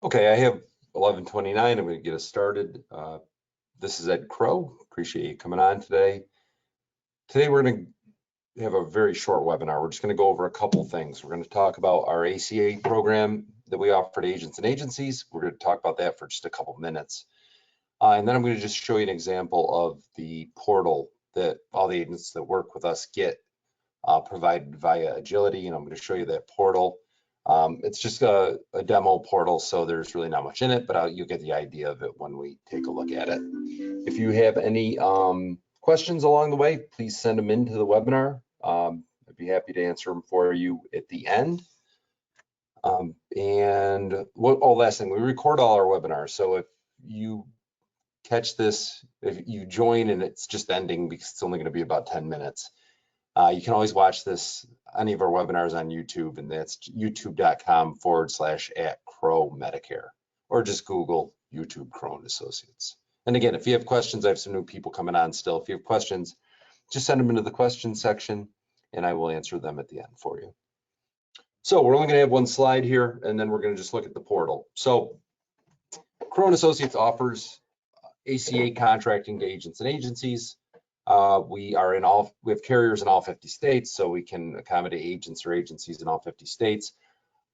Okay, I have 11:29. I'm going to get us started. This is Ed Crowe. Appreciate you coming on today. Today we're going to have a very short webinar. We're just going to go over a couple things. We're going to talk about our ACA program that we offer to agents and agencies. We're going to talk about that for just a couple minutes. And then I'm going to just show you an example of the portal that all the agents that work with us get provided via Agility, and I'm going to show you that portal. It's just a demo portal, so there's really not much in it, but you'll get the idea of it when we take a look at it. If you have any questions along the way, please send them into the webinar. I'd be happy to answer them for you at the end. Last thing, we record all our webinars, so if you catch this, if you join and it's just ending because it's only going to be about 10 minutes, you can always watch any of our webinars on YouTube, and that's youtube.com/@Crowe Medicare, or just Google YouTube Crowe & Associates. And again, if you have questions, I have some new people coming on still. If you have questions, just send them into the questions section and I will answer them at the end for you. So we're only going to have one slide here, and then we're going to just look at the portal. So Crowe & Associates offers ACA contracting to agents and agencies. We have carriers in all 50 states, so we can accommodate agents or agencies in all 50 states.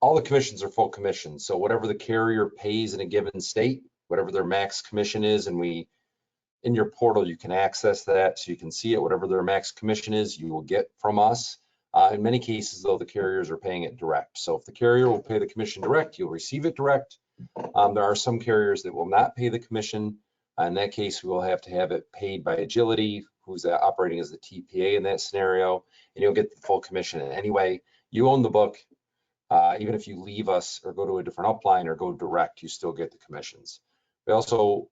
All the commissions are full commission. So whatever the carrier pays in a given state, whatever their max commission is, and in your portal, you can access that so you can see it. Whatever their max commission is, you will get from us. In many cases, though, the carriers are paying it direct. So if the carrier will pay the commission direct, you'll receive it direct. There are some carriers that will not pay the commission. In that case, we will have to have it paid by Agility, who's operating as the TPA in that scenario, and you'll get the full commission. And anyway, you own the book. Even if you leave us or go to a different upline or go direct, you still get the commissions. We also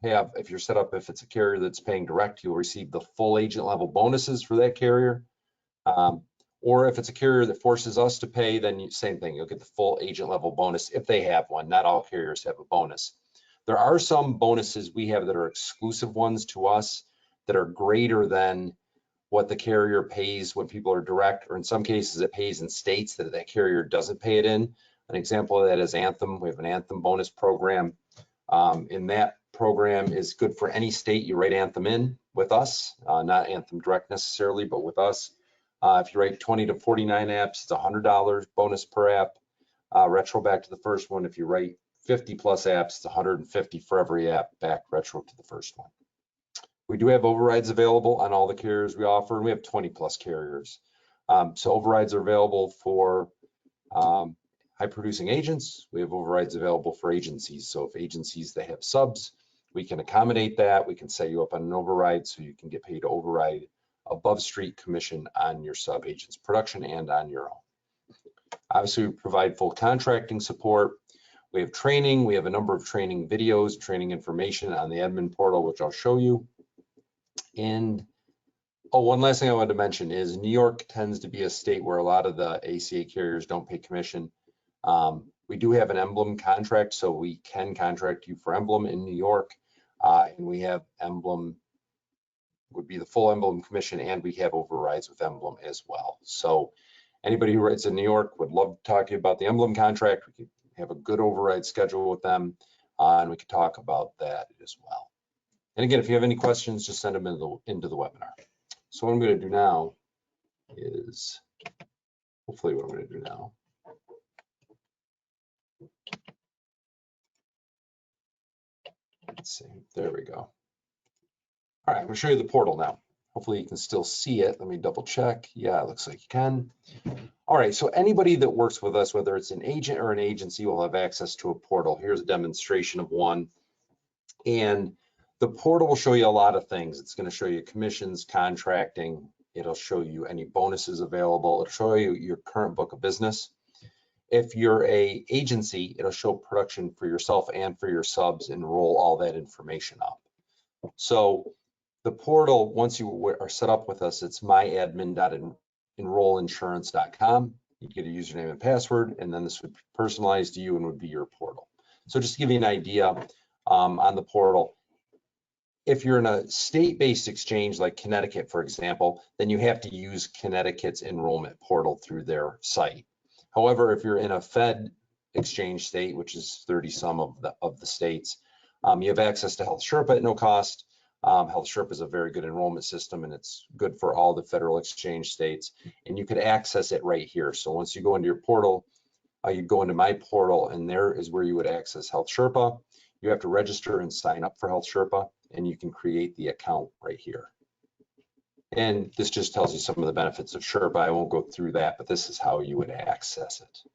have, if you're set up, if it's a carrier that's paying direct, you'll receive the full agent level bonuses for that carrier. Or if it's a carrier that forces us to pay, then same thing, you'll get the full agent level bonus if they have one. Not all carriers have a bonus. There are some bonuses we have that are exclusive ones to us that are greater than what the carrier pays when people are direct, or in some cases it pays in states that that carrier doesn't pay it in. An example of that is Anthem. We have an Anthem bonus program. And that program is good for any state you write Anthem in with us, not Anthem direct necessarily, but with us. If you write 20 to 49 apps, it's $100 bonus per app. Retro back to the first one. If you write 50 plus apps, it's $150 for every app back retro to the first one. We do have overrides available on all the carriers we offer, and we have 20 plus carriers. So overrides are available for high producing agents. We have overrides available for agencies. So if agencies, they have subs, we can accommodate that. We can set you up on an override so you can get paid override above street commission on your sub agent's production and on your own. Obviously, we provide full contracting support. We have training. We have a number of training videos, training information on the admin portal, which I'll show you. And one last thing I wanted to mention is New York tends to be a state where a lot of the ACA carriers don't pay commission. We do have an Emblem contract, so we can contract you for Emblem in New York. And we have Emblem, would be the full Emblem commission, and we have overrides with Emblem as well. So anybody who writes in New York would love to talk to you about the Emblem contract. We could have a good override schedule with them, and we could talk about that as well. And again, if you have any questions, just send them into the webinar. So what I'm going to do now is, hopefully what I'm going to do now. Let's see, there we go. All right, I'm going to show you the portal now. Hopefully you can still see it. Let me double check. Yeah, it looks like you can. All right, so anybody that works with us, whether it's an agent or an agency, will have access to a portal. Here's a demonstration of one. And the portal will show you a lot of things. It's going to show you commissions, contracting. It'll show you any bonuses available. It'll show you your current book of business. If you're an agency, it'll show production for yourself and for your subs and roll all that information up. So the portal, once you are set up with us, it's myadmin.enrollinsurance.com. You get a username and password, and then this would be personalized to you and would be your portal. So just to give you an idea on the portal, if you're in a state-based exchange like Connecticut, for example, then you have to use Connecticut's enrollment portal through their site. However, if you're in a Fed exchange state, which is 30 some of the states. You have access to Health Sherpa at no cost. Health Sherpa is a very good enrollment system, and it's good for all the federal exchange states. And you could access it right here. So once you go into your portal, you go into my portal, and there is where you would access Health Sherpa. You have to register and sign up for Health Sherpa, and you can create the account right here. And this just tells you some of the benefits of Sherpa. I won't go through that, but this is how you would access it.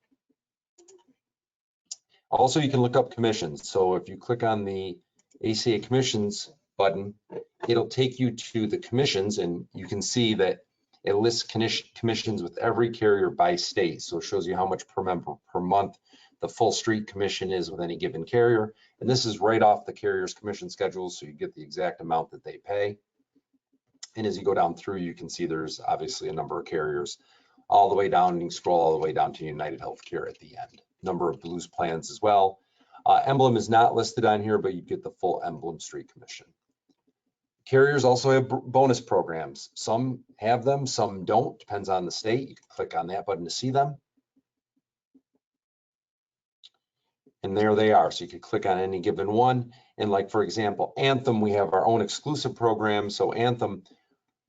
Also, you can look up commissions. So if you click on the ACA commissions button, it'll take you to the commissions, and you can see that it lists commissions with every carrier by state. So it shows you how much per member per month the full street commission is with any given carrier. And this is right off the carrier's commission schedule, so you get the exact amount that they pay. And as you go down through, you can see there's obviously a number of carriers all the way down, and you can scroll all the way down to United Healthcare at the end. Number of Blues plans as well. Emblem is not listed on here, but you get the full Emblem Street Commission. Carriers also have bonus programs. Some have them, some don't, depends on the state. You can click on that button to see them. And there they are. So you could click on any given one. And like, for example, Anthem, we have our own exclusive program. So Anthem,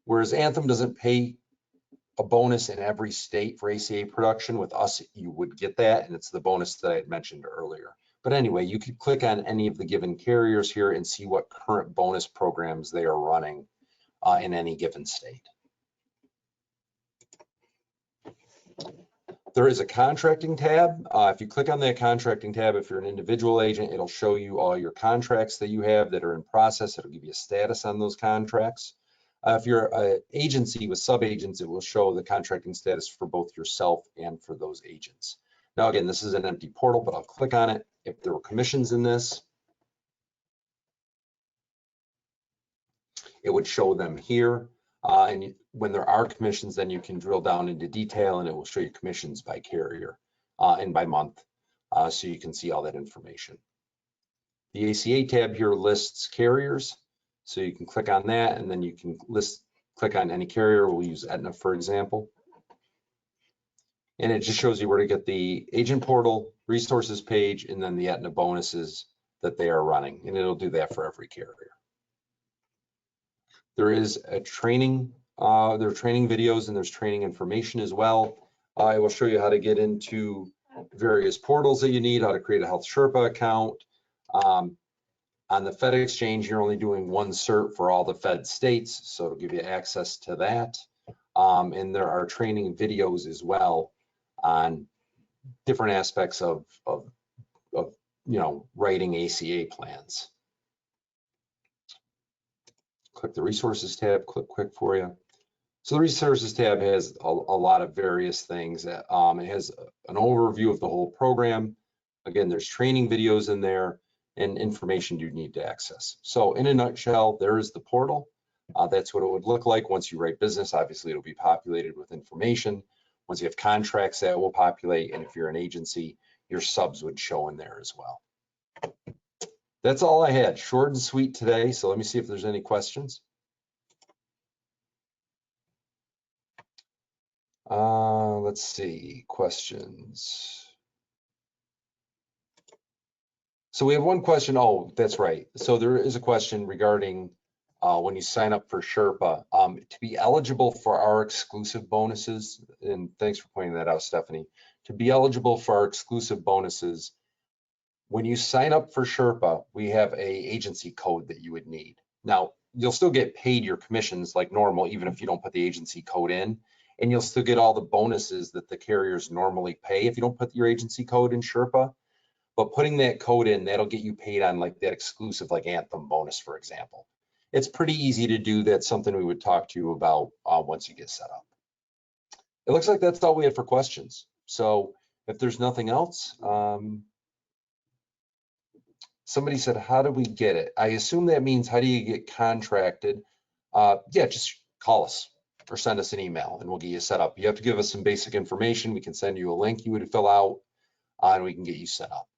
whereas Anthem doesn't pay a bonus in every state for ACA production, with us, you would get that. And it's the bonus that I had mentioned earlier. But anyway, you could click on any of the given carriers here and see what current bonus programs they are running in any given state. There is a contracting tab. If you click on that contracting tab, if you're an individual agent, it'll show you all your contracts that you have that are in process. It'll give you a status on those contracts. If you're an agency with sub-agents, it will show the contracting status for both yourself and for those agents. Now, again, this is an empty portal, but I'll click on it. If there were commissions in this, it would show them here. And when there are commissions, then you can drill down into detail, and it will show you commissions by carrier and by month, so you can see all that information. The ACA tab here lists carriers, so you can click on that, and then you can click on any carrier. We'll use Aetna, for example. And it just shows you where to get the agent portal, resources page, and then the Aetna bonuses that they are running. And it'll do that for every carrier. There is a training, there are training videos, and there's training information as well. I will show you how to get into various portals that you need, how to create a Health Sherpa account. On the Fed Exchange, you're only doing one cert for all the Fed states, so it'll give you access to that. And there are training videos as well on different aspects of writing ACA plans. Click the resources tab, click quick for you. So the resources tab has a lot of various things. It has an overview of the whole program. Again, there's training videos in there and information you need to access. So in a nutshell, there is the portal. That's what it would look like once you write business. Obviously, it'll be populated with information. Once you have contracts, that will populate. And if you're an agency, your subs would show in there as well. That's all I had, short and sweet today. So let me see if there's any questions. Let's see, questions. So we have one question. Oh, that's right. So there is a question regarding when you sign up for Sherpa, to be eligible for our exclusive bonuses, and thanks for pointing that out, Stephanie, to be eligible for our exclusive bonuses, when you sign up for Sherpa, we have a agency code that you would need. Now, you'll still get paid your commissions like normal, even if you don't put the agency code in, and you'll still get all the bonuses that the carriers normally pay if you don't put your agency code in Sherpa. But putting that code in, that'll get you paid on like that exclusive, like Anthem bonus, for example. It's pretty easy to do. That's something we would talk to you about once you get set up. It looks like that's all we had for questions. So if there's nothing else, somebody said, how do we get it? I assume that means how do you get contracted? Yeah, just call us or send us an email and we'll get you set up. You have to give us some basic information. We can send you a link you would fill out and we can get you set up.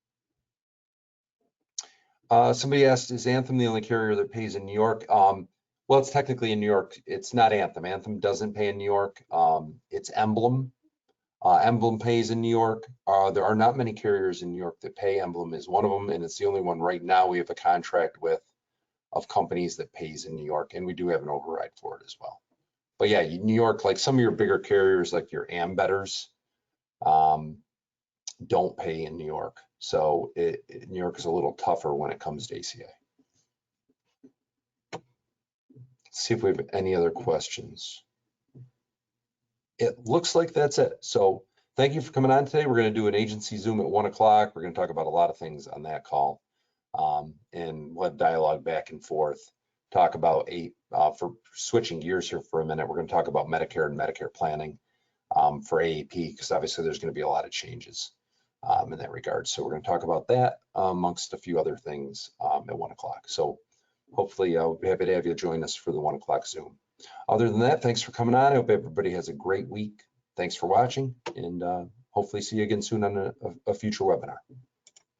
Somebody asked, is Anthem the only carrier that pays in New York? Well, it's technically in New York. It's not Anthem. Anthem doesn't pay in New York. It's Emblem. Emblem pays in New York. There are not many carriers in New York that pay. Emblem is one of them, and it's the only one right now we have a contract with of companies that pays in New York, and we do have an override for it as well. But yeah, New York, like some of your bigger carriers, like your Ambetters, don't pay in New York. So New York is a little tougher when it comes to ACA. Let's see if we have any other questions. It looks like that's it. So thank you for coming on today. We're going to do an agency Zoom at 1 o'clock. We're going to talk about a lot of things on that call, and we'll have dialogue back and forth. Talk about for switching gears here for a minute, we're going to talk about Medicare and Medicare planning for AAP, because obviously there's going to be a lot of changes in that regard. So we're going to talk about that amongst a few other things at 1 o'clock. So hopefully I'll be happy to have you join us for the 1 o'clock Zoom. Other than that, thanks for coming on. I hope everybody has a great week. Thanks for watching, and hopefully see you again soon on a future webinar.